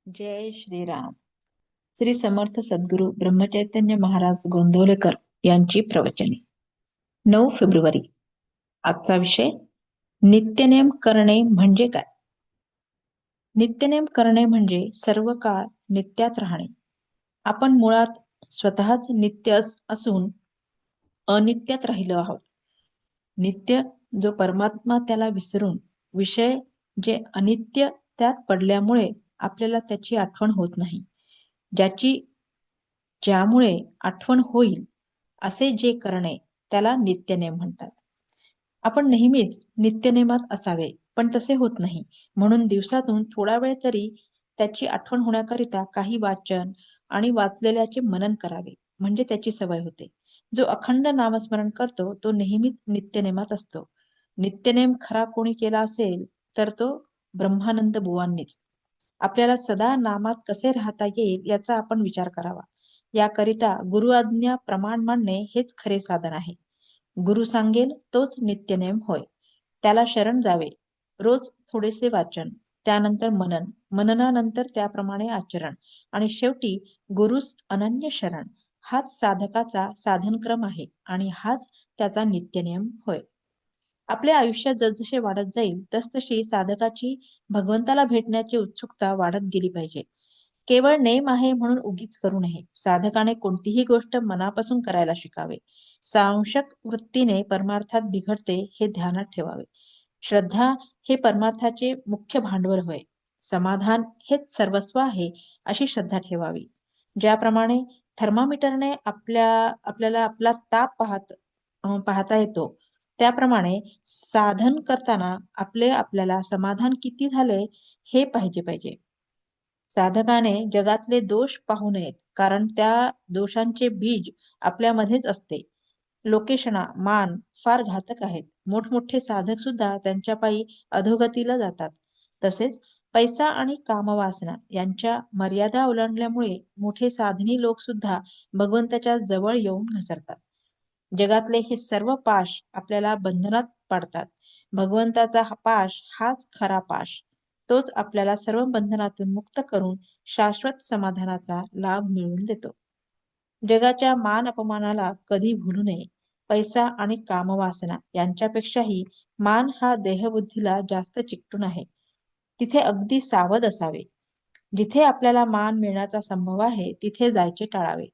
जय श्रीराम. श्री समर्थ सद्गुरू ब्रह्मचैतन्य महाराज गोंदवलेकर यांची प्रवचने. 9 फेब्रुवारी. आजचा विषय नित्यनेम करणे म्हणजे काय. नित्यनेम करणे म्हणजे सर्व काळ नित्यात राहणे. आपण मुळात स्वतःच नित्य असून अनित्यात राहिलो आहोत. नित्य जो परमात्मा त्याला विसरून विषय जे अनित्य त्यात पडल्यामुळे आपल्याला त्याची आठवण होत नाही. ज्यामुळे आठवण होईल असे जे करणे त्याला नित्यनेम म्हणतात. आपण नेहमीच नित्यनेमात असावे, पण तसे होत नाही. म्हणून दिवसातून थोडा वेळ तरी त्याची आठवण होण्याकरिता काही वाचन आणि वाचलेल्याचे मनन करावे, म्हणजे त्याची सवय होते. जो अखंड नामस्मरण करतो तो नेहमीच नित्यनेमात असतो. नित्यनेम खरा कोणी केला असेल तर तो ब्रह्मानंद बुवांनीच. आपल्याला सदा नामात कसे राहता येईल याचा आपण विचार करावा. याकरिता गुरु आज्ञा प्रमाण मानणे हेच खरे साधन आहे. गुरु सांगेल तोच नित्यनेम होय. त्याला शरण जावे. रोज थोडेसे वाचन, त्यानंतर मनन, मननानंतर त्याप्रमाणे आचरण आणि शेवटी गुरुस अनन्य शरण. हाच साधकाचा साधनक्रम आहे आणि हाच त्याचा नित्यनेम होय. आपल्या आयुष्यात जसजसे वाढत जाईल तसतशी साधकाची भगवंताला भेटण्याची उत्सुकता वाढत गेली पाहिजे. केवळ नेम आहे म्हणून उगीच करू नये. साधकाने कोणतीही गोष्ट मनापासून करायला शिकावे. सांशक वृत्तीने परमार्थात बिघडते हे ध्यानात ठेवावे. श्रद्धा हे परमार्थाचे मुख्य भांडवल होय. समाधान हेच सर्वस्व आहे अशी श्रद्धा ठेवावी. ज्याप्रमाणे थर्मामीटरने आपल्याला आपला ताप पाहता येतो, त्याप्रमाणे साधन करताना आपल्याला समाधान किती झाले हे पाहिजे. साधकाने जगातले दोष पाहू नयेत, कारण त्या दोषांचे बीज आपल्यामध्येच असते. लोकेशना, मान फार घातक आहेत. मोठमोठे साधक सुद्धा त्यांच्या पायी अधोगतीला जातात. तसेच पैसा आणि कामवासना यांच्या मर्यादा ओलांडल्यामुळे मोठे साधनी लोक सुद्धा भगवंताच्या जवळ येऊन घसरतात. जगातले हे सर्व पाश आपल्याला बंधनात पाडतात. भगवंताचा पाश हाच खरा पाश. तोच आपल्याला सर्व बंधनातून मुक्त करून शाश्वत समाधानाचा लाभ मिळवून देतो. जगाच्या मान अपमानाला कधी भुलू नये. पैसा आणि कामवासना यांच्यापेक्षाही मान हा देहबुद्धीला जास्त चिकटून आहे. तिथे अगदी सावध असावे. जिथे आपल्याला मान मिळण्याचा संभव आहे तिथे जायचे टाळावे.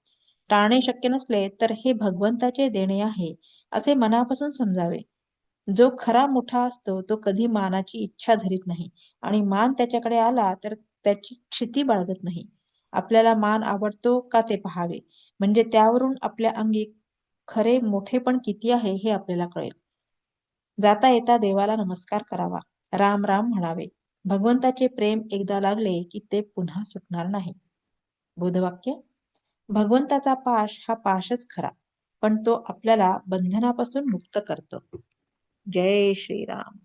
टाळणे शक्य नसले तर हे भगवंताचे देणे आहे असे मनापासून समजावे. जो खरा मोठा असतो तो कधी मानाची इच्छा धरीत नाही आणि मान त्याच्याकडे आला तर त्याची क्षिती बाळगत नाही. आपल्याला मान आवडतो का ते पहावे, म्हणजे त्यावरून आपल्या अंगी खरे मोठेपण किती आहे हे आपल्याला कळेल. जाता येता देवाला नमस्कार करावा. राम राम म्हणावे. भगवंताचे प्रेम एकदा लागले की ते पुन्हा सुटणार नाही. बोधवाक्य. भगवंताचा पाश हा पाशच खरा, पण तो आपल्याला बंधनापासून मुक्त करतो. जय श्रीराम.